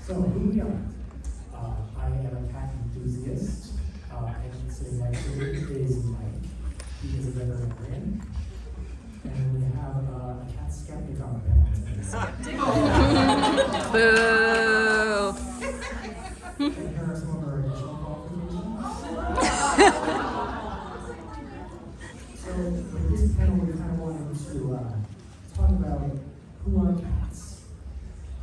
So who we are? I am a cat enthusiast, and sitting next to me is Mike. He is a veterinarian, and we have a cat skeptic on the panel today. Boo! And here are some of our additional qualifications. So with this panel, we kind of wanted to talk about who are cats.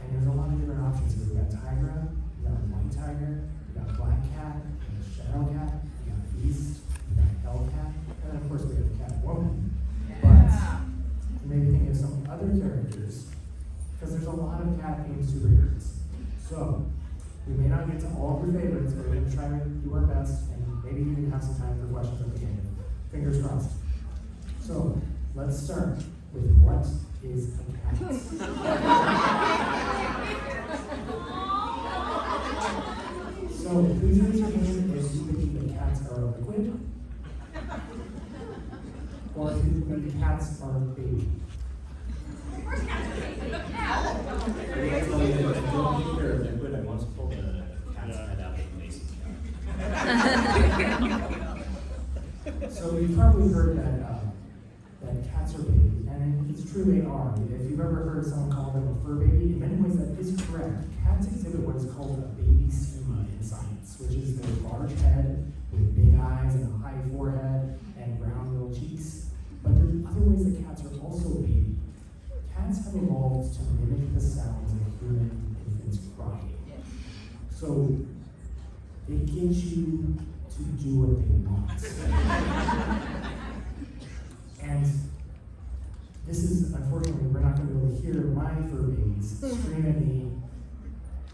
And there's a lot of different options here. We've got tigra, we've got white tiger, we've got black cat, we've got shadow cat, we've got beast, we've got hell cat, and then of course we have cat woman. But you may be thinking of some other characters, because there's a lot of cat-themed superheroes. So we may not get to all of your favorites, but we're going to try to do our best, and maybe even have some time for questions at the end. Fingers crossed. So let's start with what is a cat? So please raise your hand if you believe that cats are a liquid, or if you believe that cats are a baby. I'm going to tell you that I don't think they're a liquid. I once pulled a cat's head out of a mason jar. So you've probably heard that cats are baby, and it's true they are. If you've ever heard someone call them a fur baby, in many ways that is correct. Cats exhibit what is called a baby schema in science, which is their large head with big eyes and a high forehead and round little cheeks. But there's other ways that cats are also baby. Cats have evolved to mimic the sounds of human infants crying. So they get you to do what they want. And this is, unfortunately, we're not going to be able to hear my fur babies scream at me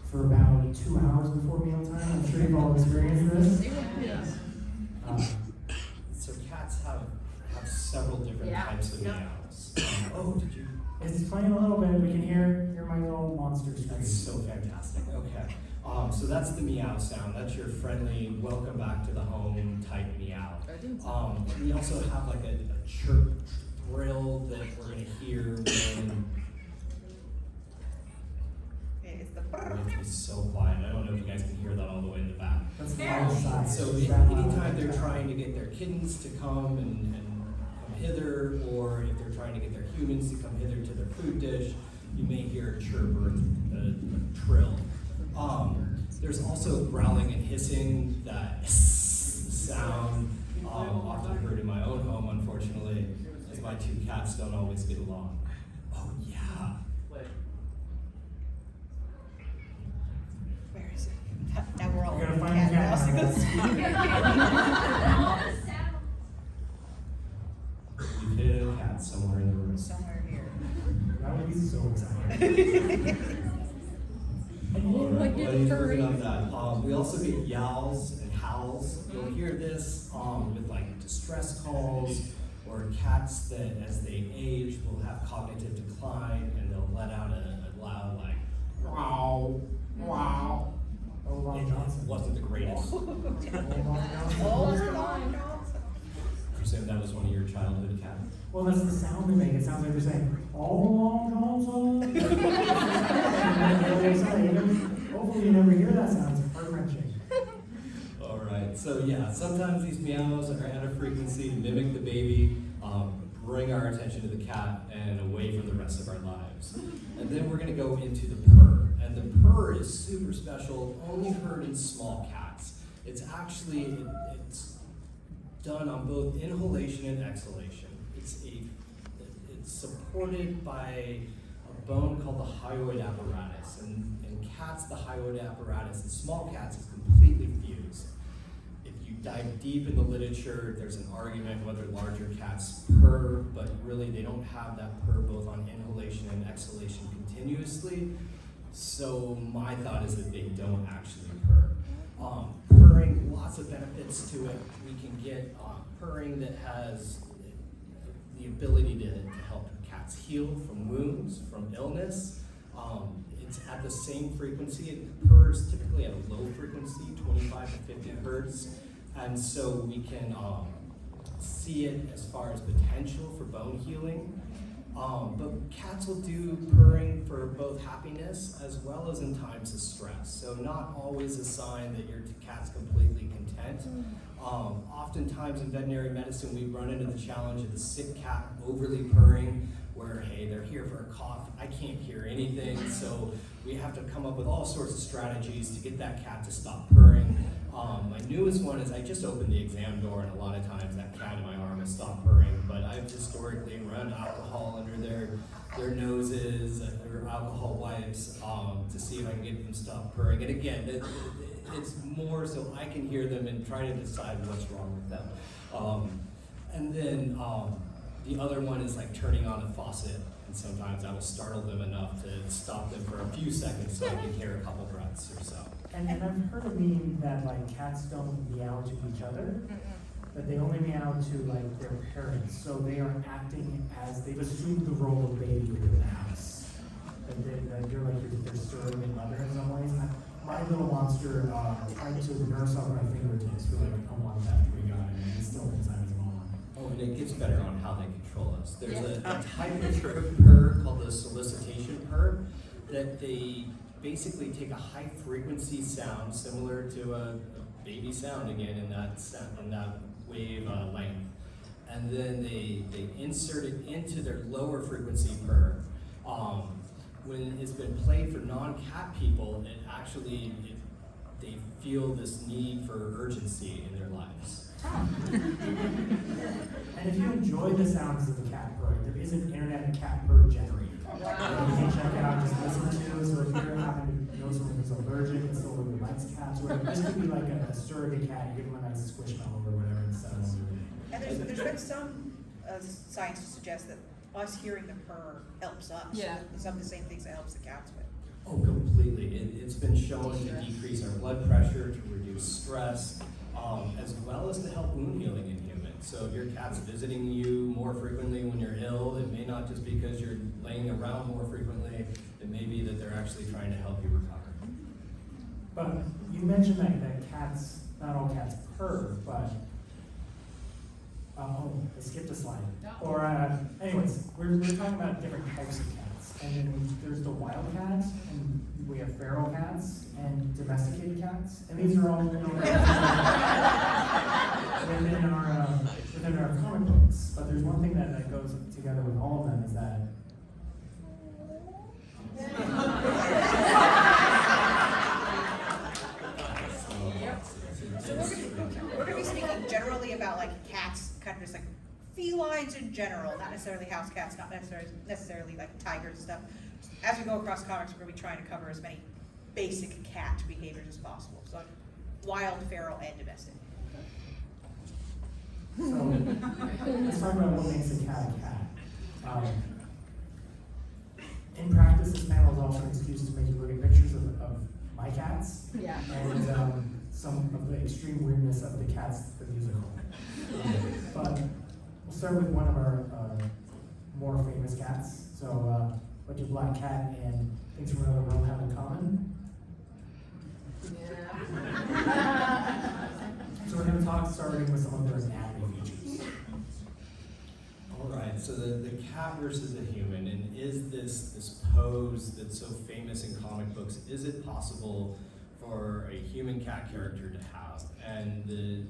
for about 2 hours before mealtime. I'm sure you've all experienced this. So cats have several different types of meows. Oh, did you? It's playing a little bit. We can hear my little monster scream. That's so fantastic. Okay. So that's the meow sound. That's your friendly, welcome back to the home type meow. We also have like a chirp thrill that we're going to hear when. It's so quiet. I don't know if you guys can hear that all the way in the back. That's the loud side. So anytime they're trying to get their kittens to come and come hither, or if they're trying to get their humans to come hither to their food dish, you may hear a chirp or a trill. There's also growling and hissing, that sound, often heard in my own home, unfortunately, as my two cats don't always get along. Oh yeah. Where is it? Now we're all We're gonna in find the cat. We've hit a cat somewhere in the room. somewhere here. That would be so exciting. Alright, well, he's working on that. We also get yowls and howls. You'll hear this with like distress calls, or cats that as they age will have cognitive decline and they'll let out a loud like wow, wow. Oh, Ron It Johnson. wasn't the greatest. Oh, Ron Johnson. I presume that was one of your childhood cats. Well, that's the sound they make. It sounds like they're saying, "Oh, Ron Johnson." Hopefully you never hear that sound. It's heart-wrenching. All right, so yeah, sometimes these meows are at a frequency to mimic the baby, bring our attention to the cat and away from the rest of our lives. And then we're gonna go into the purr. And the purr is super special, only heard in small cats. It's actually, it's done on both inhalation and exhalation. It's supported by a bone called the hyoid apparatus. And in cats, the hyoid apparatus in small cats is completely fused. If you dive deep in the literature, there's an argument whether larger cats purr, but really they don't have that purr both on inhalation and exhalation continuously. So my thought is that they don't actually purr. Purring, lots of benefits to it. We can get purring that has the ability to help cats heal from wounds, from illness. It's at the same frequency. It purrs typically at a low frequency, 25 to 50 hertz. And so we can see it as far as potential for bone healing. But cats will do purring for both happiness as well as in times of stress. So not always a sign that your cat's completely content. Oftentimes in veterinary medicine, we run into the challenge of the sick cat overly purring, where, hey, they're here for a cough, I can't hear anything, so we have to come up with all sorts of strategies to get that cat to stop purring. My newest one is I just opened the exam door, and a lot of times that cat in my arm will stop purring, but I've historically run alcohol under their noses or alcohol wipes to see if I can get them to stop purring. And again, it's more so I can hear them and try to decide what's wrong with them. And then the other one is like turning on a faucet, and sometimes I will startle them enough to stop them for a few seconds so I can hear a couple breaths or so. And I've heard a meme that like cats don't meow to each other, that they only meow to like their parents. So they are acting as they've assumed the role of baby within the house. That you're like their surrogate mother in some ways. My little monster tried to nurse off my fingertips for like a month after we got him, and he still thinks I'm his mom. Oh, and it gets better on how they control us. There's a type of purr called the solicitation purr that they basically take a high frequency sound similar to a baby sound again in that wave length, and then they insert it into their lower frequency purr. When it's been played for non-cat people, they feel this need for urgency in their lives. And if you enjoy the sounds of the cat purring, there is an internet cat purr generator. That you can check out, just listen to. So if you're happen to know someone who's allergic and still really likes cats, or this could be like a surrogate cat, you give them a nice squishmallow or whatever, and settle them. And there's been some science to suggest that us hearing the purr helps us. Yeah. Some of the same things that helps the cats with. Oh, completely. It's been shown to decrease our blood pressure, to reduce stress, as well as to help wound healing in humans. So if your cat's visiting you more frequently when you're ill, it may not just be because you're laying around more frequently, it may be that they're actually trying to help you recover. But you mentioned that cats, not all cats purr, but I skipped a slide. Or anyways, we're talking about different types of cats. And then there's the wild cats, and we have feral cats, and domesticated cats. And these are all within our comic books. But there's one thing that goes together with all of them is that So we're gonna be speaking generally about like cats, kind of just like felines in general, not necessarily house cats, not necessarily like tigers and stuff. As we go across comics, we're gonna be trying to cover as many basic cat behaviors as possible. So wild, feral, and domestic. So let's talk about what makes a cat a cat. In practice, this panel is also an excuse to make you look at pictures of my cats Yeah. and some of the extreme weirdness of the Cats the musical. But we'll start with one of our more famous cats. So what do Black Cat and Things from Another World have in common? So we're going to talk starting with some of their anatomy features. All right, so the cat versus the human, and is this pose that's so famous in comic books, is it possible for a human cat character to have? And the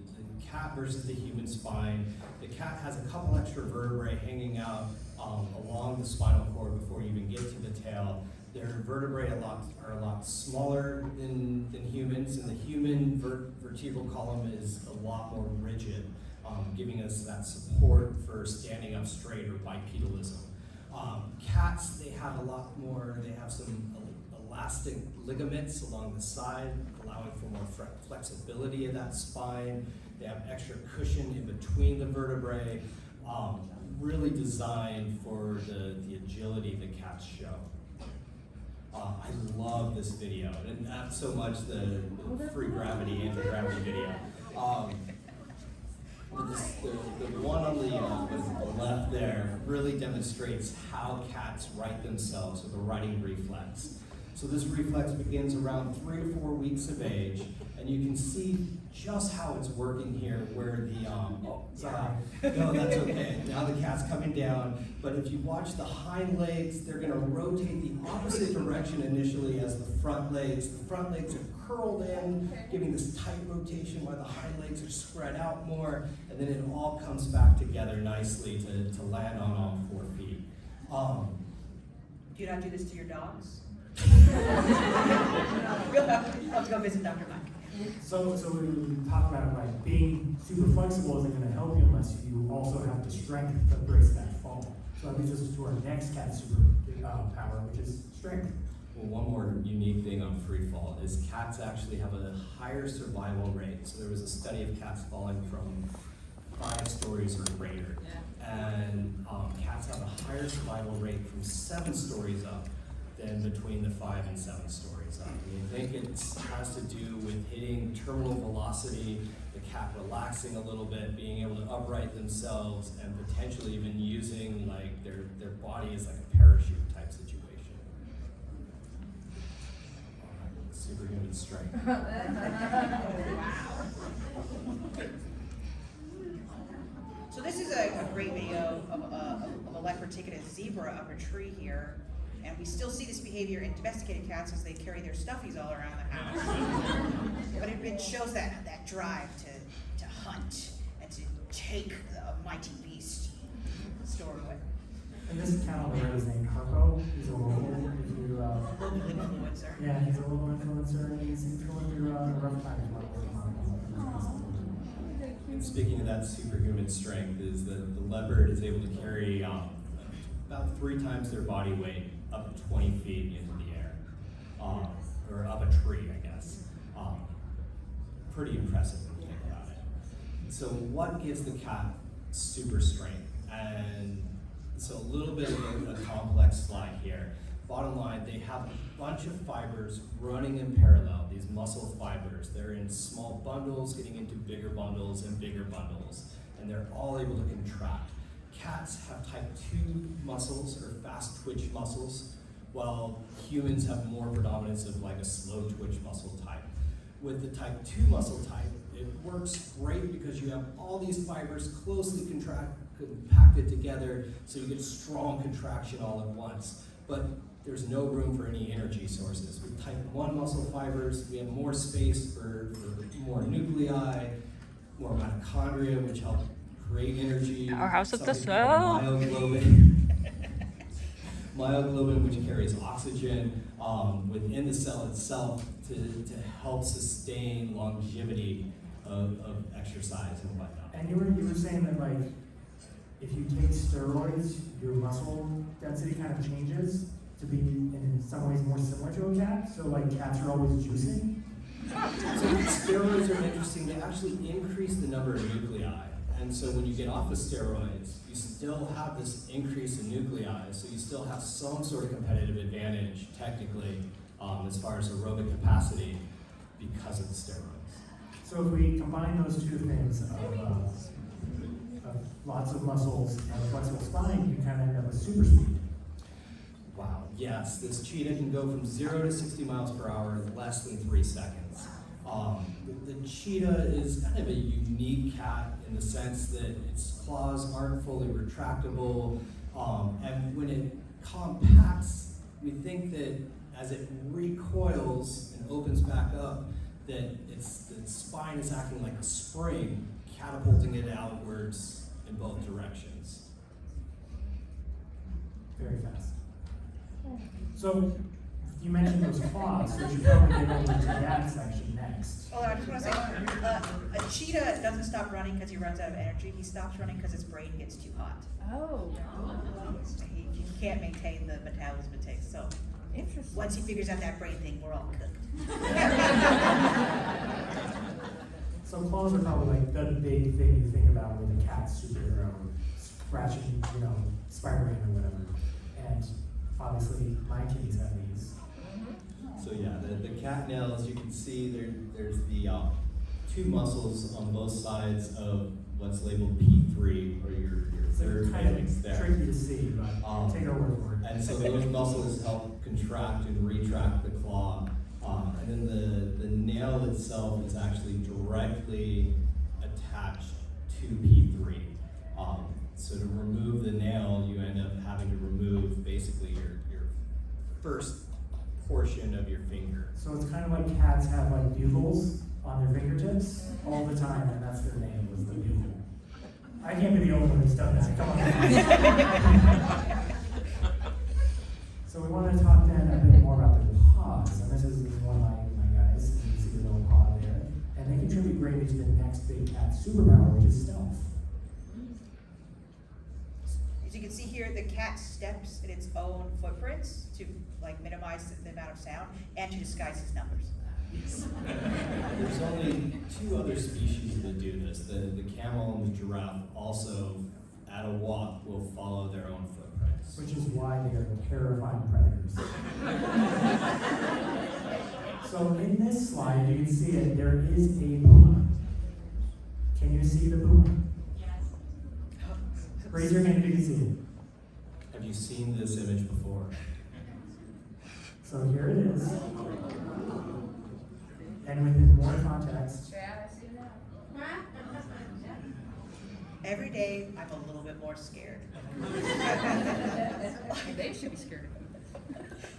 cat versus the human spine, the cat has a couple extra vertebrae hanging out along the spinal cord before you even get to the tail. Their vertebrae are a lot smaller than humans, and the human vertebral column is a lot more rigid, giving us that support for standing up straight or bipedalism. Cats, they have a lot more, they have some elastic ligaments along the side, allowing for more flexibility of that spine. They have extra cushion in between the vertebrae, really designed for the agility that cats show. I love this video, and not so much the free gravity, anti-gravity video. The one on the left there really demonstrates how cats right themselves with a righting reflex. So this reflex begins around 3 to 4 weeks of age, and you can see just how it's working here, where the, sorry, no, that's okay. Now the cat's coming down, but if you watch the hind legs, they're gonna rotate the opposite direction initially as the front legs. The front legs are curled in, giving this tight rotation while the hind legs are spread out more, and then it all comes back together nicely to land on all 4 feet. Do you not do this to your dogs? We'll have to go visit Dr. Mike. So we talked about like being super flexible isn't going to help you unless you also have the strength to brace that fall. So that leads us to our next cat super power, which is strength. Well, one more unique thing on free fall is cats actually have a higher survival rate. So there was a study of cats falling from 5 stories or greater. And cats have a higher survival rate from 7 stories up than between the 5 and 7 stories up. And I think it has to do with hitting terminal velocity, the cat relaxing a little bit, being able to upright themselves, and potentially even using like their body as like a parachute type situation. Superhuman strength. So this is a great video of a leopard taking a zebra up a tree here. And we still see this behavior in domesticated cats as they carry their stuffies all around the house. But it shows that drive to hunt and to take a mighty beast stored away. And this cat on the right is named Harpo. He's a local. Influencer. Yeah, he's a local influencer, and he's going through a rough time as well. And speaking of that superhuman strength, is that the leopard is able to carry about 3 times their body weight up 20 feet into the air, or up a tree, I guess. Pretty impressive when you think about it. So what gives the cat super strength? And so a little bit of a complex slide here. Bottom line, they have a bunch of fibers running in parallel, these muscle fibers. They're in small bundles, getting into bigger bundles and bigger bundles, and they're all able to contract. Cats have type 2 muscles, or fast twitch muscles, while humans have more predominance of like a slow twitch muscle type. With the type 2 muscle type, it works great because you have all these fibers closely compacted together, so you get strong contraction all at once. But there's no room for any energy sources. With type 1 muscle fibers, we have more space for more nuclei, more mitochondria, which help create energy. Our house of the Something soul. called myoglobin. Myoglobin, which carries oxygen within the cell itself to help sustain longevity of exercise and whatnot. And you were saying that like if you take steroids, your muscle density kind of changes to be in some ways more similar to a cat. So like cats are always juicing. So steroids are interesting. They actually increase the number of nuclei. And so when you get off of steroids, you still have this increase in nuclei, so you still have some sort of competitive advantage, technically, as far as aerobic capacity, because of the steroids. So if we combine those two things of lots of muscles and a flexible spine, you kind of end up with super speed. Wow, yes, this cheetah can go from 0 to 60 miles per hour in less than 3 seconds. The cheetah is kind of a unique cat in the sense that its claws aren't fully retractable, and when it compacts, we think that as it recoils and opens back up, that its spine is acting like a spring, catapulting it outwards in both directions. Very fast. So you mentioned those claws, so we should probably get over to that section next. Oh, I just want to say, a cheetah doesn't stop running because he runs out of energy. He stops running because his brain gets too hot. Oh. He can't maintain the metabolism it takes. So Interesting. once he figures out that brain thing, we're all cooked. So claws are probably like the big thing you think about with a cat superhero, scratching, Spider-Man or whatever. And obviously my kitties have these. So yeah, the cat nails, you can see there's the 2 muscles on both sides of what's labeled P3, or your third kind phalanx of there. tricky to see, but take our word for it. And so those muscles help contract and retract the claw. And then the nail itself is actually directly attached to P3. So to remove the nail, you end up having to remove basically your first portion of your finger. So it's kind of like cats have like bugles on their fingertips all the time, and that's their name, was the bugle. I can't be the only one who's done that. Come on. So we want to talk then a bit more about their paws, and this is one of my guys. You can see the little paw there, and they contribute greatly to the next big cat superpower, which is stealth. As you can see here, the cat steps in its own footprints to like minimize the amount of sound and to disguise its numbers. There's only 2 other species that do this. The camel and the giraffe also, at a walk, will follow their own footprints. Which is why they are terrifying predators. So in this slide, you can see it, there is a puma. Can you see the puma? Raise your hand if you can see it. Have you seen this image before? So here it is. And with more context, Every day, I'm a little bit more scared. They should be scared of you.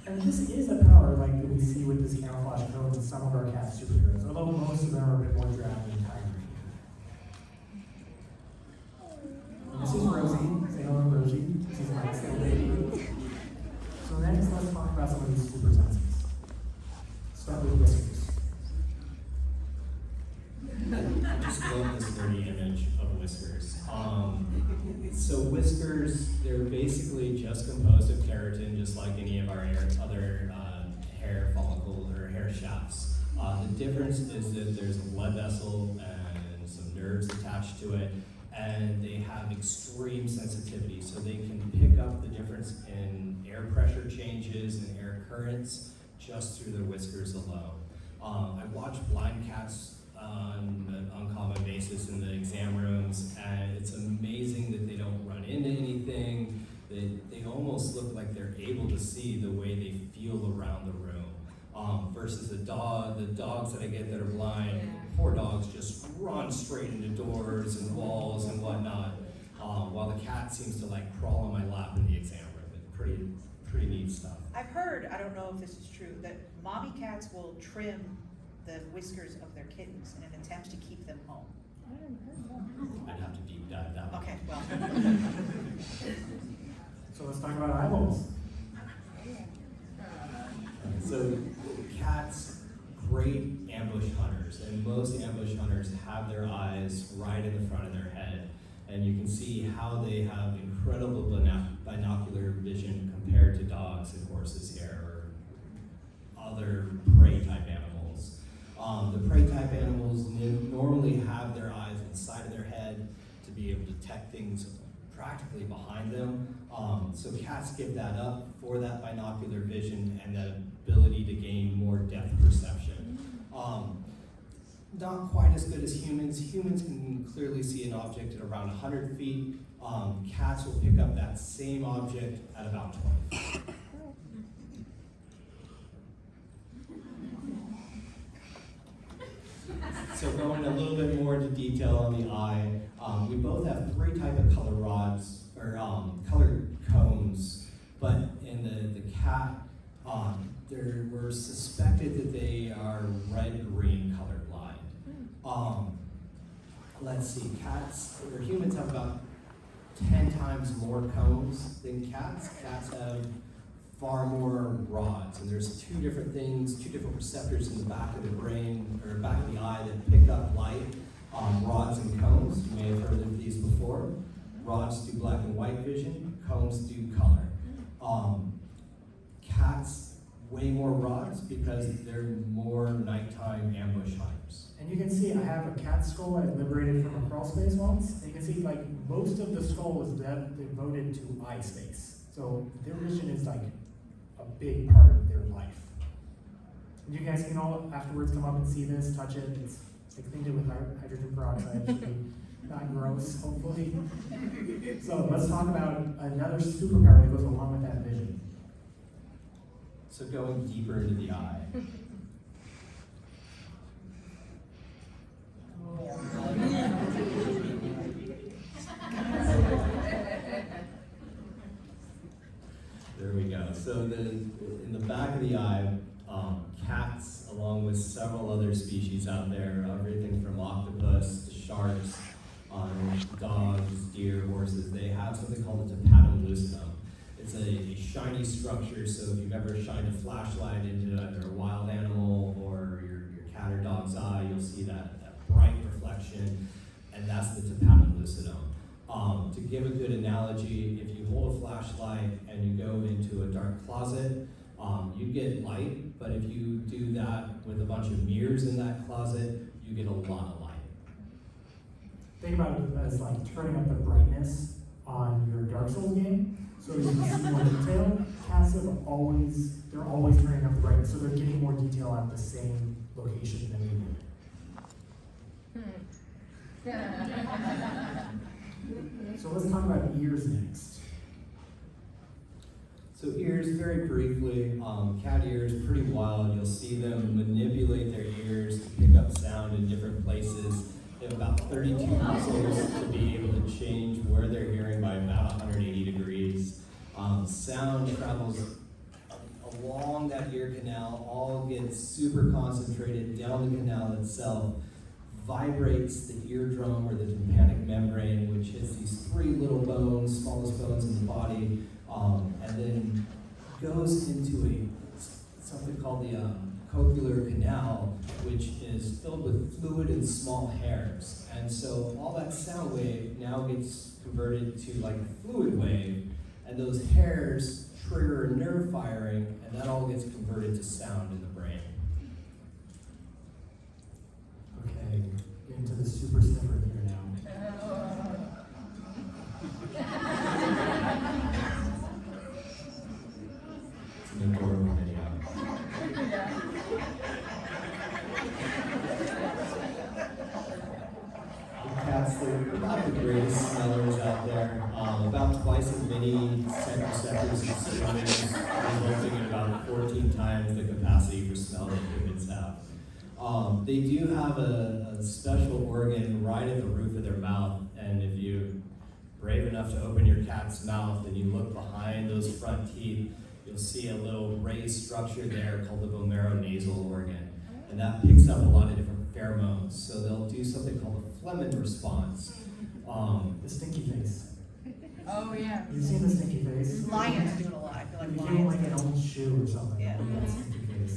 and this is a power like that we see with this camouflage coat and some of our cat superheroes, although most of them are a bit more drowning and tired. This is Rosie. Say hello, Rosie. She's my little baby. So next, let's talk about some of these super senses. Start with whiskers. I just love this nerdy image of whiskers. So whiskers, they're basically just composed of keratin, just like any of our other hair follicles or hair shafts. The difference is that there's a blood vessel and some nerves attached to it, and they have extreme sensitivity, so they can pick up the difference in air pressure changes and air currents just through their whiskers alone. I watch blind cats on an uncommon basis in the exam rooms, and it's amazing that they don't run into anything. They almost look like they're able to see the way they feel around the room. Versus the dogs that I get that are blind, poor dogs just run straight into doors and walls and whatnot, while the cat seems to like crawl on my lap in the exam room. It's pretty neat stuff. I've heard, I don't know if this is true, that mommy cats will trim the whiskers of their kittens in an attempt to keep them home. I'd have to deep dive that one. Okay, well. So let's talk about eyeballs. So cats, great ambush hunters, and most ambush hunters have their eyes right in the front of their head. And you can see how they have incredible binocular vision compared to dogs and horses here, or other prey type animals. The prey type animals normally have their eyes inside of their head to be able to detect things practically behind them. So cats give that up for that binocular vision and that ability to gain more depth perception. Not quite as good as humans. Humans can clearly see an object at around 100 feet. Cats will pick up that same object at about 20 feet. So going a little bit more into detail on the eye, we both have 3 types of color rods, or colored cones, but in the cat, we're suspected that they are red-green colored line. Let's see, cats, or humans have about 10 times more cones than cats. Cats have far more rods, and there's 2 different things, 2 different receptors in the back of the brain, or back of the eye that pick up light, rods and cones. You may have heard of these before. Rods do black and white vision, cones do color. Cats, way more rods because they're more nighttime ambush hunters. And you can see I have a cat skull I liberated from a crawl space once. And you can see like most of the skull is devoted to eye space. So their vision is like a big part of their life. And you guys can all afterwards come up and see this, touch it. It's like cleaned it with hydrogen peroxide. It should be not gross, hopefully. So let's talk about another superpower that goes along with that vision. So going deeper into the eye. So in the back of the eye, cats, along with several other species out there, everything from octopus to sharks, dogs, deer, horses, they have something called the tapetum lucidum. It's a shiny structure, so if you've ever shined a flashlight into either a wild animal or your cat or dog's eye, you'll see that bright reflection, and that's the tapetum lucidum. To give a good analogy, if you hold a flashlight and you go into a dark closet, you get light, but if you do that with a bunch of mirrors in that closet, you get a lot of light. Think about it as like turning up the brightness on your Dark Souls game, so you can see more detail. Cats they're always turning up the brightness, so they're getting more detail at the same location than we do. So let's talk about ears next. So ears, very briefly, cat ears, pretty wild. You'll see them manipulate their ears to pick up sound in different places. They have about 32 muscles to be able to change where they're hearing by about 180 degrees. Sound travels along that ear canal, all gets super concentrated down the canal itself, vibrates the eardrum or the tympanic membrane, which hits these three little bones, smallest bones in the body, and then goes into something called the cochlear canal, which is filled with fluid and small hairs. And so all that sound wave now gets converted to like a fluid wave, and those hairs trigger a nerve firing, and that all gets converted to sound in the brain. Okay, into the super sniffer here now. It's an adorable video. Cats, they're about the greatest smellers out there. About twice as many scent receptors as humans, resulting in about 14 times the capacity for smell that humans have. They do have a special organ right at the roof of their mouth, and if you're brave enough to open your cat's mouth and you look behind those front teeth, you'll see a little raised structure there called the vomeronasal organ, and that picks up a lot of different pheromones. So they'll do something called a phlegm response. The stinky face. Oh, yeah. You've seen the stinky face? Lions do it a lot, I feel You like give them like lions. an old shoe or something. Yeah. Like that stinky face.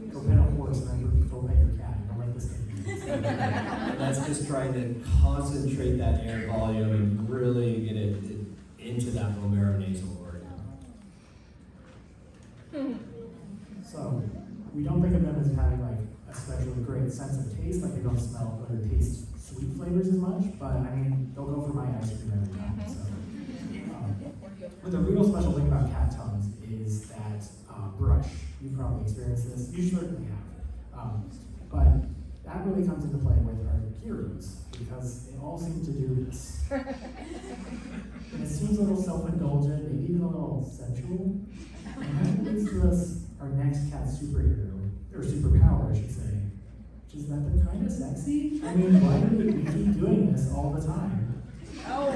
Go pet a horse and then go pet your cat. Don't like the stinky face. And that's just trying to concentrate that air volume and really get it into that vomeronasal organ. So we don't think of them as having like a especially great sense of taste, like they don't smell or taste sweet flavors as much, but I mean, they'll go for my ice cream every time. So, but the real special thing about cat tongues is that brush. You've probably experienced this. You certainly have. But that really comes into play with our heroes because they all seem to do this. And it seems a little self-indulgent, maybe even a little sensual. And that leads to us, our next cat superhero, or superpower, I should say, which is that they're kind of sexy. I mean, why do we keep doing this all the time? Oh.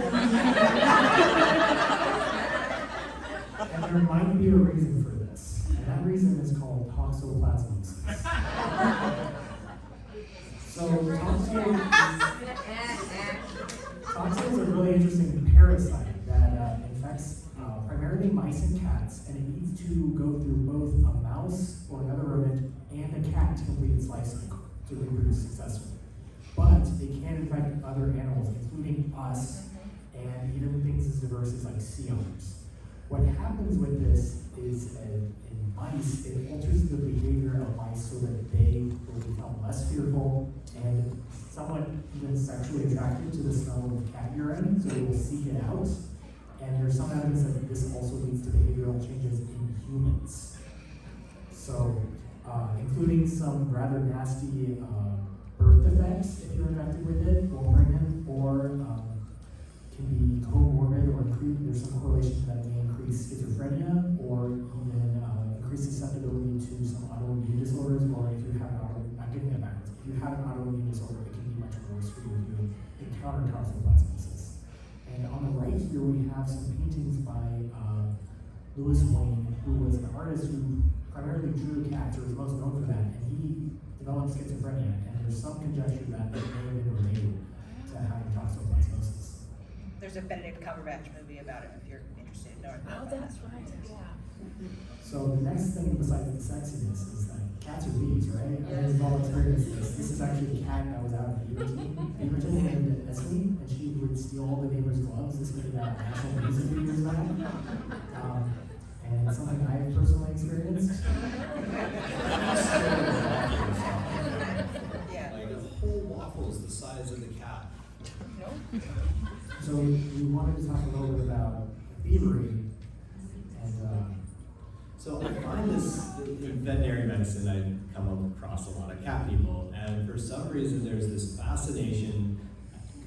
And there might be a reason for this, and that reason is called toxoplasmosis. So toxo is a really interesting parasite that infects primarily mice and cats, and it needs to go through both a mouse or another rodent and a cat to complete its life cycle to reproduce successfully. But it can infect other animals, including us, and even things as diverse as like sea otters. What happens with this is in mice, it alters the behavior of mice so that they will become less fearful and somewhat even sexually attracted to the smell of cat urine, so they will seek it out. And there's some evidence that this also leads to behavioral changes in humans. So, including some rather nasty birth defects if you're infected with it while pregnant, or can be comorbid or there's some correlation that may increase schizophrenia or even increase susceptibility to some autoimmune disorders, or if you have I'm giving it backwards. If you have an autoimmune disorder, it can be much worse for you if you encounter toxoplasmosis. And on the right here, we have some paintings by Louis Wayne, who was an artist who primarily drew cats, or was most known for that, and he developed schizophrenia, and there's some conjecture that they may have been related to having toxoplasmosis. There's a Benedict Cumberbatch movie about it, if you're interested in knowing about that. right, yeah. So the next thing besides the sexiness is that cats are bees, right? I mean, we've all experienced this. This is actually a cat that was out in Beaverton named Esme, and she would steal all the neighbors' gloves. This made national news a few years back. And it's something I've personally experienced. Yeah. Like a whole waffle is the size of the cat. So we wanted to talk a little bit about thievery and So I find this, in veterinary medicine, I come across a lot of cat people, and for some reason there's this fascination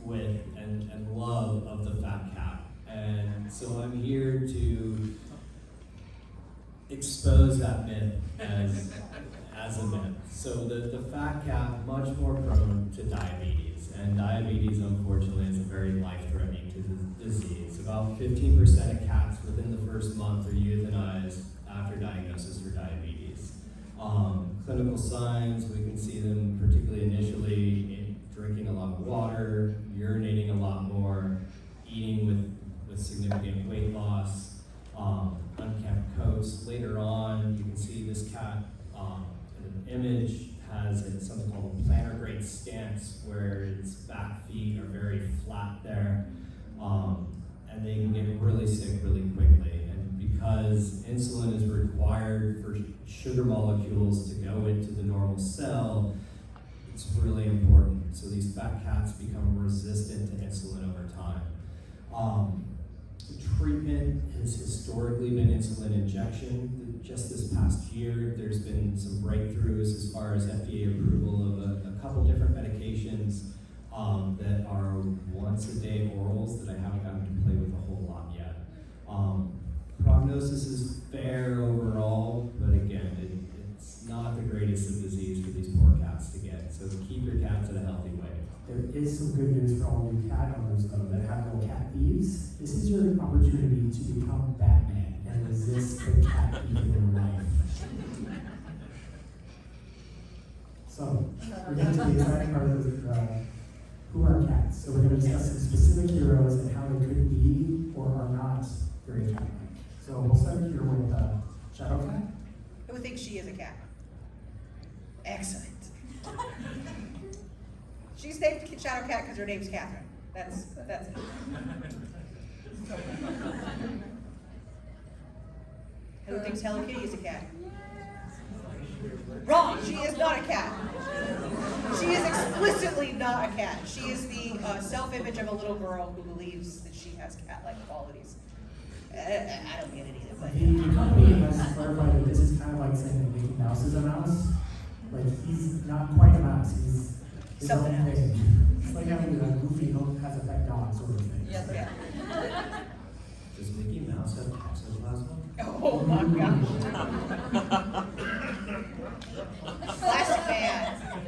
with and love of the fat cat. And so I'm here to expose that myth as a myth. So the fat cat, much more prone to diabetes, and diabetes unfortunately is a very life-threatening disease. About 15% of cats within the first month are euthanized after diagnosis for diabetes. Clinical signs, we can see them particularly initially in drinking a lot of water, urinating a lot more, eating with significant weight loss, unkempt coats. Later on, you can see this cat in an image has something called a plantar grade stance, where its back feet are very flat there, and they can get really sick really quickly. And because insulin is required for sugar molecules to go into the normal cell, it's really important. So these fat cats become resistant to insulin over time. The treatment has historically been insulin injection. Just this past year, there's been some breakthroughs as far as FDA approval of a couple different medications that are once-a-day orals that I haven't gotten to play with a whole lot yet. Prognosis is fair overall, but again, it's not the greatest of disease for these poor cats to get. So keep your cats at a healthy weight. there is some good news for all you cat owners though that have no cat thieves. This is your opportunity to become Batman and resist the cat thief in your life. So, we're getting to the exciting part of the who are cats. So we're going to discuss some specific heroes and how they could be or are not very cat-like. So we'll start here with Shadow Cat. Who thinks she is a cat? Excellent. She's named Shadow Cat because her name's Catherine. That's it. Who thinks Hello Kitty is a cat? Wrong. She is not a cat. She is explicitly not a cat. She is the self-image of a little girl who believes that she has cat-like qualities. I don't get it either, but The company has clarified that this is kind of like saying that Mickey Mouse is a mouse. Like, he's not quite a mouse. He's his Something own else. thing. It's like having a Goofy has a pet dog sort of thing. yeah. Does Mickey Mouse have toxoplasma? Oh my gosh. Plastic Man.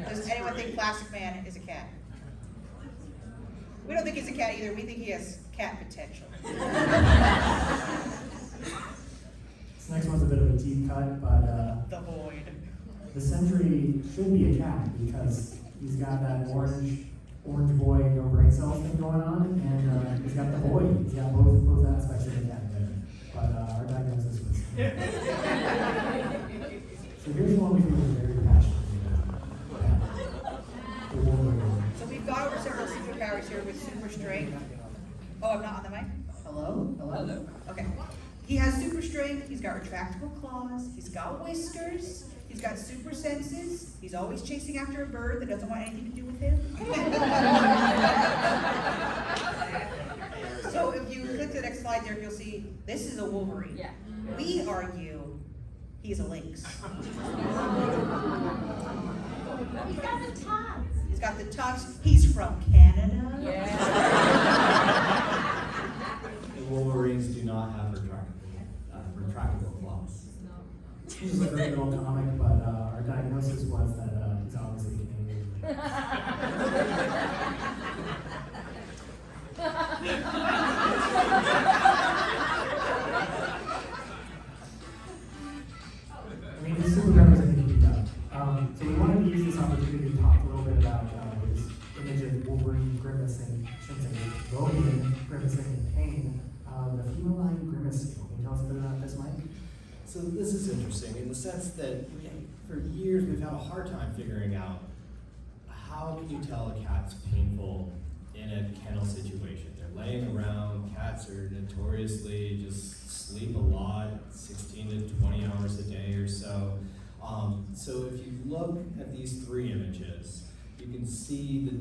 Does anyone think Plastic Man is a cat? We don't think he's a cat either. We think he has cat potential. This next one's a bit of a deep cut, but The Void. the Sentry should be a cat because he's got that orange boy, no brain cells thing going on, and he's got the void. He's got both aspects of the cat there. But our diagnosis was. So here's one we feel very passionate about. The Wolverine. So we've gone over several superpowers here with super strength. Oh, I'm not on the mic? Hello? Hello. Okay. He has super strength, he's got retractable claws, he's got whiskers, he's got super senses, he's always chasing after a bird that doesn't want anything to do with him. So if you click to the next slide there, you'll see this is a Wolverine. Yeah. We argue he's a lynx. He's got the tufts. He's got the tufts, he's from Canada. Yeah. The Wolverines do not have retractable claws. This is a great little comic, but our diagnosis was that he's obviously Canadian. sense that for years we've had a hard time figuring out how can you tell a cat's painful in a kennel situation. They're laying around, cats are notoriously just sleep a lot, 16 to 20 hours a day or so. So if you look at these three images, you can see the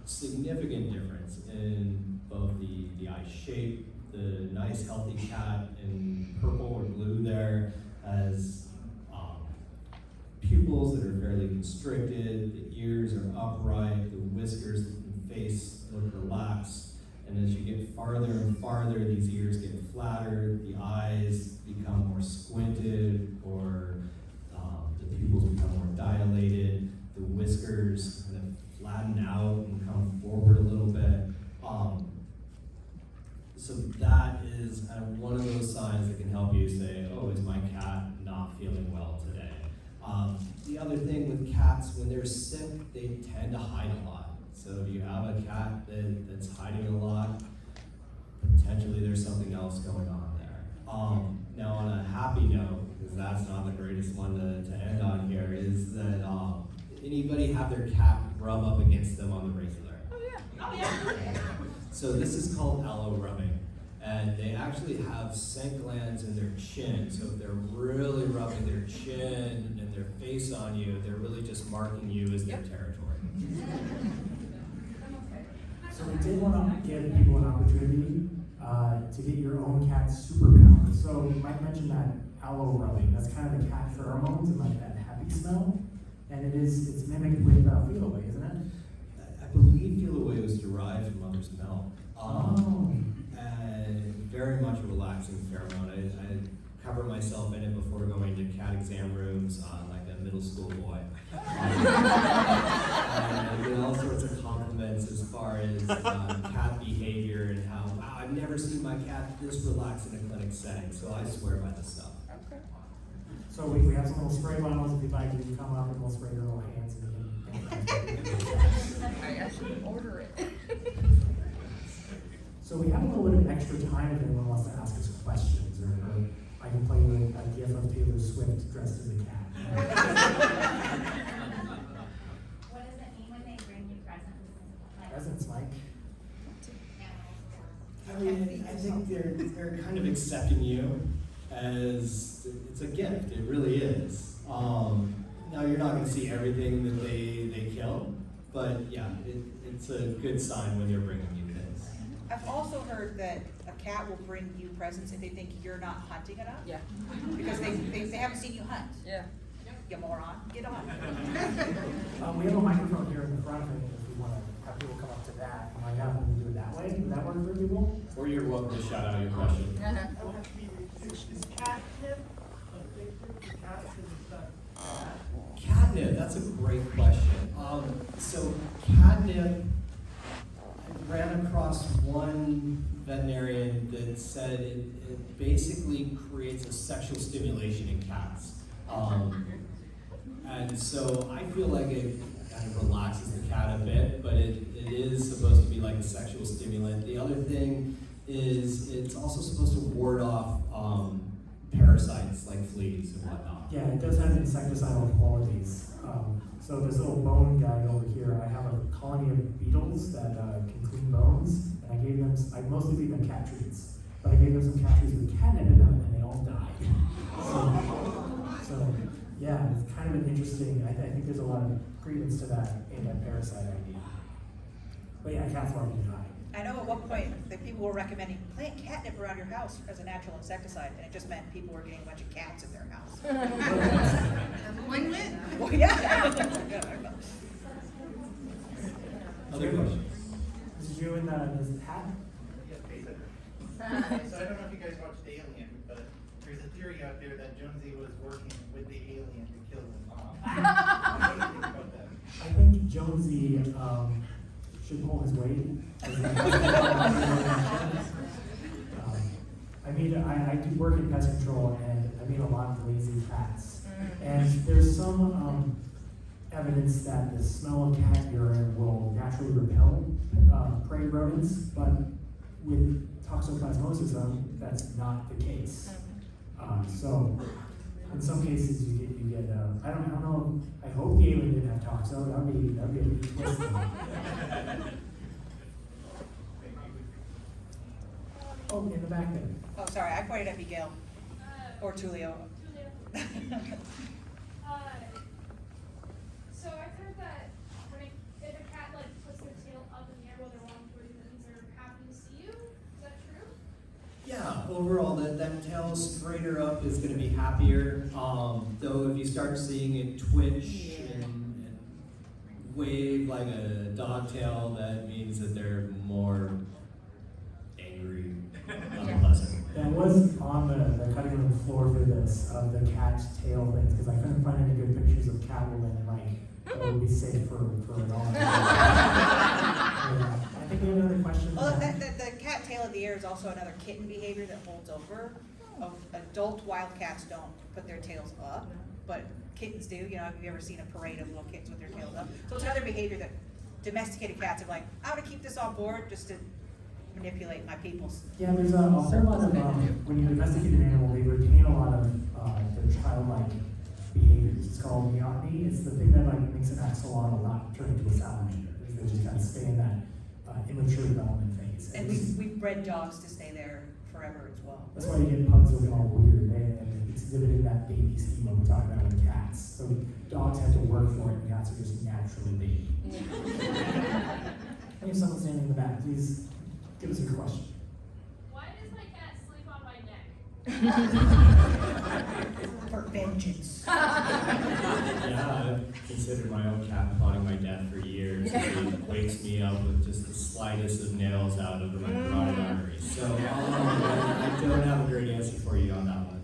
significant difference in both the eye shape. The nice healthy cat in purple or blue there has pupils that are fairly constricted, the ears are upright, the whiskers and face look relaxed, and as you get farther and farther, these ears get flatter, the eyes become more squinted, or the pupils become more dilated, the whiskers kind of flatten out and come forward a little bit. So that is one of those signs that can help you say, oh, is my cat not feeling well today? The other thing with cats, when they're sick, they tend to hide a lot. So if you have a cat that's hiding a lot, potentially there's something else going on there. Now on a happy note, because that's not the greatest one to end on here, is that anybody have their cat rub up against them on the regular? Oh, yeah. So this is called aloe rubbing, and they actually have scent glands in their chin. So if they're really rubbing their chin and their face on you, they're really just marking you as their territory. So we did want to give people an opportunity to get your own cat's superpower. So Mike mentioned that aloe rubbing. That's kind of the cat pheromones and like that happy smell. And it's mimicked with feel away, isn't it? I believe feel away was derived from mother's milk. And very much a relaxing pheromone. I cover myself in it before going to cat exam rooms like a middle school boy. And I get all sorts of compliments as far as cat behavior and how, wow, I've never seen my cat this relaxed in a clinic setting, so I swear by this stuff. So we have some little spray bottles. If you'd like, you can come up and we'll spray your little hands. I should order it. So we have a little bit of extra time if anyone wants to ask us questions, or I can play you a gif of Taylor Swift dressed as a cat. What does it mean when they bring you presents? Like Presents, Mike. I mean, I think they're kind of accepting you as it's a gift. It really is. Now you're not going to see everything that they kill, but yeah, it's a good sign when they're bringing you things. I've also heard that a cat will bring you presents if they think you're not hunting enough. Yeah. Because they haven't seen you hunt. Yeah. You moron, get on. We have a microphone here in the front, and if we want to have people come up to that, we might have them do it that way. Would that work for people? Or you're welcome to shout out your question. Catnip, that's a great question. So catnip, I ran across one veterinarian that said it basically creates a sexual stimulation in cats. And so I feel like it kind of relaxes the cat a bit, but it is supposed to be like a sexual stimulant. The other thing is it's also supposed to ward off parasites like fleas and whatnot. Yeah, it does have insecticidal qualities. So this little bone guy over here, I have a colony of beetles that can clean bones, and I gave them, I mostly feed them cat treats, but I gave them some cat treats with catnip in them, and they all died. So yeah, it's kind of an interesting, I think there's a lot of credence to that anti-parasite idea. But yeah, cats love to die. I know at one point that people were recommending plant catnip around your house as a natural insecticide, and it just meant people were getting a bunch of cats in their house. Win-win. Well, yeah. Other questions? This is you in this hat? Yeah, basically. So I don't know if you guys watched Alien, but there's a theory out there that Jonesy was working with the alien to kill his mom. What do you think about that? I think Jonesy should pull his weight. I do work in pest control, and I meet a lot of lazy cats. And there's some evidence that the smell of cat urine will naturally repel prey rodents, but with toxoplasmosis, that's not the case. So In some cases, you get, I don't know, I hope the alien didn't have toxo, that'd be a neat twist. Oh, in the back there. Oh, sorry, I pointed at Miguel, or Tulio. So I've heard that if a cat like puts their tail up in the air while they're walking towards you, that means they're happy to see you. Is that true? Yeah, overall, that tail straighter up is gonna be happier. Though if you start seeing it twitch and wave like a dog tail, that means that they're more angry, unpleasant. That was on the cutting room floor for this, of the cat's tail things, because I couldn't find any good pictures of Catwoman, and like, that would be safe for a dog. Yeah. I think we have another question. Well, the cat tail in the air is also another kitten behavior that holds over. Adult wildcats don't put their tails up, but kittens do. You know, have you ever seen a parade of little kittens with their tails up? So it's another behavior that domesticated cats are like, I want to keep this on board just to manipulate my peoples. Yeah, there's a whole lot of, when you domesticate an animal, they retain a lot of their childlike behaviors. It's called neoteny. It's the thing that like makes an axolotl not turn into a salamander. They just kind of stay in that immature development phase. And we've bred dogs to stay there forever as well. That's why you get pugs looking all weird. And it's exhibiting that baby schema we talked about with cats. So dogs have to work for it, and cats are just naturally baby. I have someone standing in the back. Please give us your question. Why does my cat sleep on my neck? For vengeance. Yeah, I've considered my own cat plotting my death for years. He wakes me up with just the slightest of nails out of my carotid artery. So I don't have a great answer for you on that one.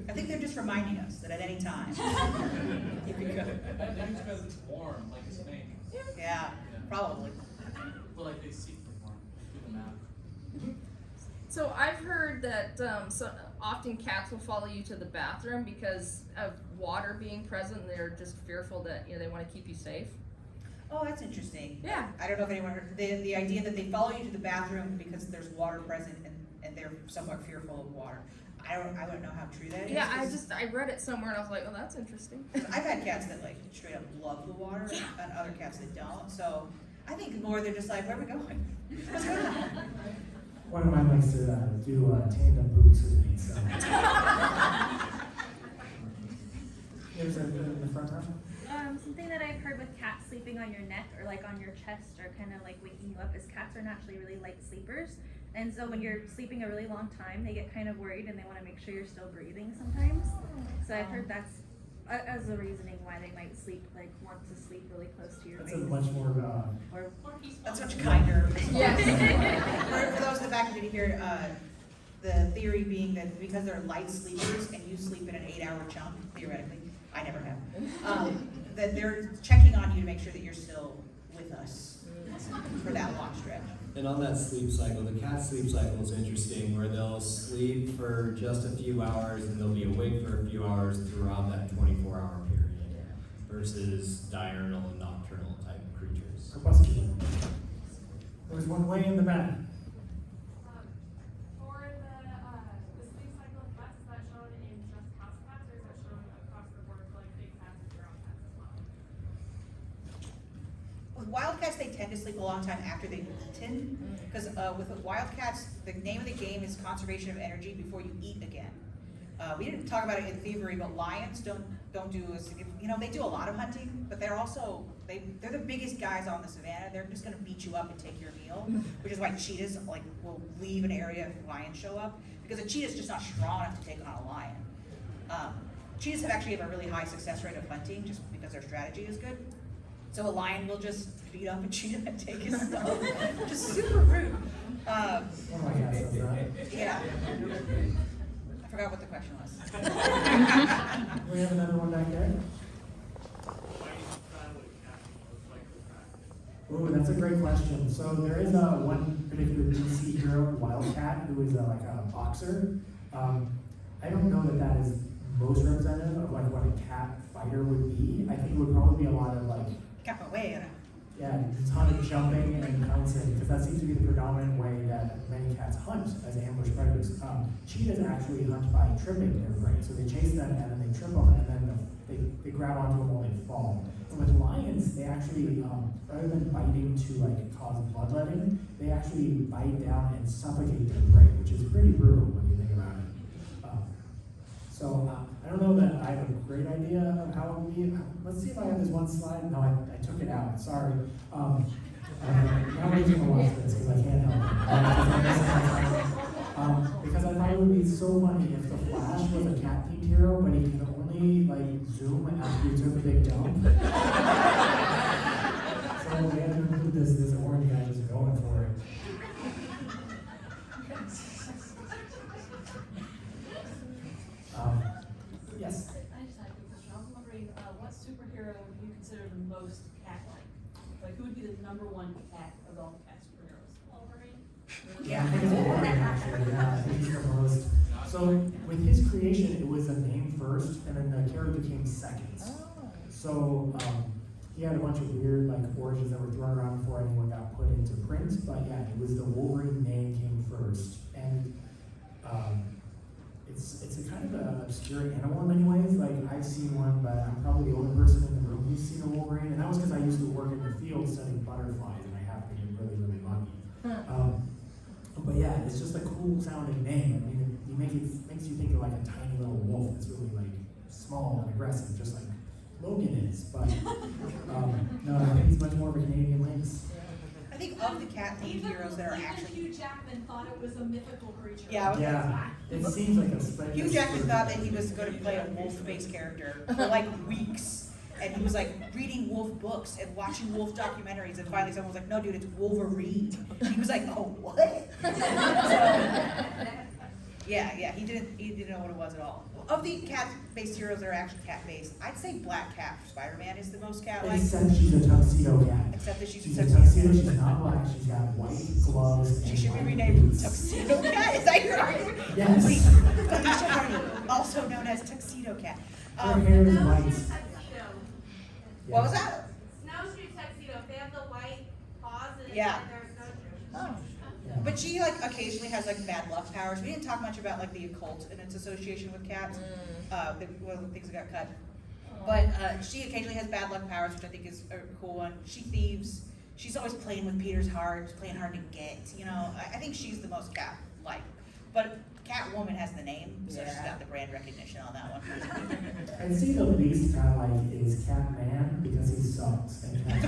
I think they're just reminding us that at any time you can go. I think it's because it's warm, like a snake. Yeah, probably. But like they seek the warm through the mouth. So I've heard that so often cats will follow you to the bathroom because of water being present, and they're just fearful that they want to keep you safe. Oh, that's interesting. Yeah. I don't know if anyone heard the idea that they follow you to the bathroom because there's water present and they're somewhat fearful of water. I wouldn't know how true that is. Yeah, I read it somewhere and I was like, oh, that's interesting. I've had cats that like straight up love the water and other cats that don't. So I think more they're just like, where are we going? What's going on? One of mine likes to do tandem boots with me. So. There's in the front row. Something that I've heard with cats sleeping on your neck or like on your chest or kind of like waking you up is cats are naturally really light sleepers. And so when you're sleeping a really long time, they get kind of worried and they want to make sure you're still breathing sometimes. So I've heard that's as a reasoning why they might want to sleep really close to your That's face. a much more. Or That's much kinder. Yes. For those in the back who didn't hear, the theory being that because they're light sleepers and you sleep in an 8-hour chunk, theoretically, I never have, that they're checking on you to make sure that you're still with us for that long stretch. And on that sleep cycle, the cat sleep cycle is interesting, where they'll sleep for just a few hours and they'll be awake for a few hours throughout that 24-hour period, versus diurnal and nocturnal type creatures. Question. There's one way in the back. For the sleep cycle of cats, is that shown in just house cats or is that shown across the board for like big cats and feral cats as well? With wildcats, they tend to sleep a long time after they've eaten, because with the wildcats, the name of the game is conservation of energy before you eat again. We didn't talk about it in thievery, but lions don't do they do a lot of hunting, but they're also they're the biggest guys on the savannah. They're just gonna beat you up and take your meal, which is why cheetahs will leave an area if lions show up, because a cheetah's just not strong enough to take on a lion. Cheetahs have a really high success rate of hunting just because their strategy is good. So a lion will just beat up a cheetah and take his stuff. Just super rude. Oh my God, that's right. Yeah. I forgot what the question was. We have another one back there. Ooh, that's a great question. So there is one particular DC hero, Wildcat, who is like a boxer. I don't know that is most representative of like what a cat fighter would be. I think it would probably be a lot of like Capoeira. Yeah, a ton of jumping and pouncing, because that seems to be the predominant way that many cats hunt as ambush predators. Cheetahs actually hunt by tripping their prey, so they chase them and then they trip them and then they grab onto them while they fall. And with lions, they actually, rather than biting to like cause bloodletting, they actually bite down and suffocate their prey, which is pretty brutal when you think about it. I don't know that I have a great idea of how it would be. Let's see if I have this one slide. No, I took it out. Sorry. Nobody's gonna watch this because I can't help it. Because I thought it would be so funny if the Flash was a cat-themed hero, but he can only like zoom after he took a big dump. So we had to include this orange guy just going for it. Yes. I just had a quick question. I was wondering, what superhero would you consider the most cat-like? Like, who would be the number one cat of all cat superheroes? Wolverine. Yeah, I think it's Wolverine actually. Yeah, I think he's the most. So with his creation, it was a name first, and then the character came second. So he had a bunch of weird like origins that were thrown around before anyone got put into print. But yeah, it was the Wolverine name came first, and it's a kind of an obscure animal in many ways. Like I've seen one, but I'm probably the only person in the room who's seen a Wolverine, and that was because I used to work in the field studying butterflies, and I happened to get really, really lucky. But yeah, it's just a cool sounding name. I mean, it makes you think of like a tiny little wolf that's really like small and aggressive, just like Logan is. But no, I think he's much more of a Canadian lynx. I think of the cat-themed heroes that are actually. Hugh Jackman thought it was a mythical creature. Yeah. Yeah, it seems like a spread. Hugh Jackman thought that he was going to play a wolf-based character for like weeks, and he was like reading wolf books and watching wolf documentaries, and finally someone was like, "No, dude, it's Wolverine." He was like, "Oh, what?" Yeah, he didn't know what it was at all. Of the cat-based heroes that are actually cat-based, I'd say Black Cat Spider-Man is the most cat-like. Except she's a tuxedo cat. Except that she's She's a a tuxedo tuxedo. cat. She's not black. She's got white gloves. She and should be white renamed boots. Tuxedo Cat. Is that your argument? Yes. Wait, Felicia Hardy, also known as Tuxedo Cat. Her hair is Snow white. Street tuxedo. What was that? Snow Street tuxedo. They have the white paws and Yeah. they're Snow Street. Oh. Yeah. But she like occasionally has like bad luck powers. We didn't talk much about like the occult and its association with cats. One of the things that got cut. But she occasionally has bad luck powers, which I think is a cool one. She thieves. She's always playing with Peter's heart, playing hard to get. You know, I think she's the most cat-like. But Catwoman has the name, so she's got the brand recognition on that one. I'd say the least cat-like is Catman because he sucks and Cat's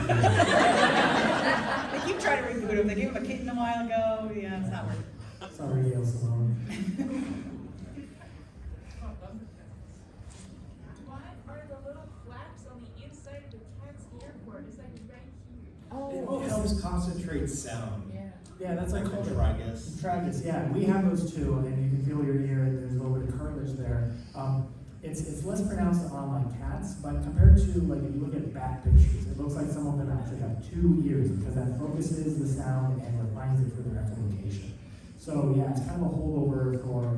They keep trying to reboot him. They gave him a kitten a while ago. Yeah, it's not working. weird. Sorry, Gail Simone. What are the little flaps on the inside of the cat's ear for? It's like right here. It helps concentrate sound. Yeah. Yeah, that's like Called culture. tragus. Tragus, yeah, we have those too, and you can feel your ear, and there's a little bit of cartilage there. It's less pronounced on like cats, but compared to like if you look at bat pictures, it looks like some of them actually have 2 ears because that focuses the sound and refines it for their echolocation. So yeah, it's kind of a holdover for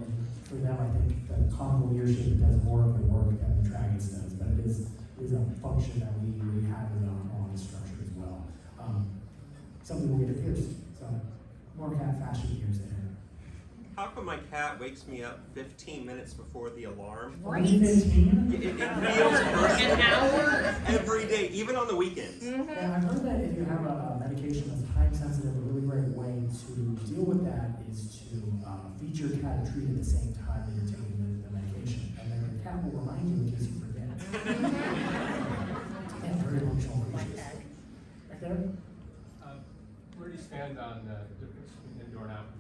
them. I think the conical ear shape does more of the work than the tragus does, but it is a function that we have in on the structure as well. Something will get pierced. So more cat fashion ears there. How come my cat wakes me up 15 minutes before the alarm? Right. 15? It feels personal. An hour. Every day, even on the weekends. Yeah, I've heard that if you have a medication that's time sensitive, a really great way to deal with that is to feed your cat a treat at the same time that you're taking the medication. And then your cat will remind you in case you forget. Yeah, very functional creatures. Right there? Where do you stand on the difference between indoor and outdoor?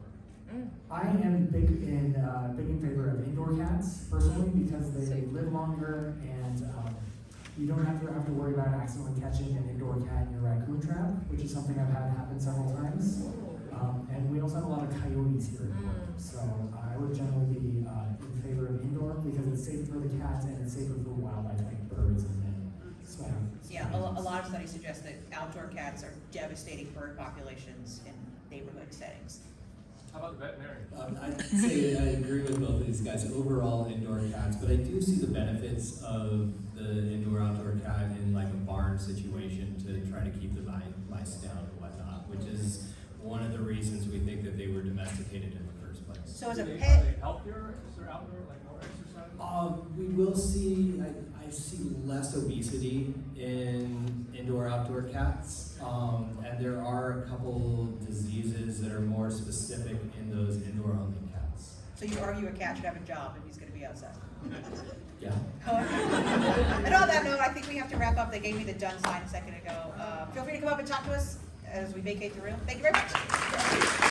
I am big in favor of indoor cats personally because they live longer and you don't have to worry about accidentally catching an indoor cat in your raccoon trap, which is something I've had happen several times. And we also have a lot of coyotes here in the park, so I would generally be in favor of indoor because it's safer for the cats and it's safer for wildlife like birds and small. Yeah, a lot of studies suggest that outdoor cats are devastating bird populations in neighborhood settings. How about the veterinarian? I'd say I agree with both of these guys. Overall, indoor cats, but I do see the benefits of the indoor-outdoor cat in like a barn situation to try to keep the mice down and whatnot, which is one of the reasons we think that they were domesticated in the first place. So as a Are pet, they healthier? Is there outdoor, like more exercise? We will see, I see less obesity in indoor-outdoor cats. And there are a couple diseases that are more specific in those indoor-only cats. so you argue a cat should have a job if he's gonna be outside. Yeah. And on that note, I think we have to wrap up. They gave me the done sign a second ago. Feel free to come up and talk to us as we vacate the room. Thank you very much.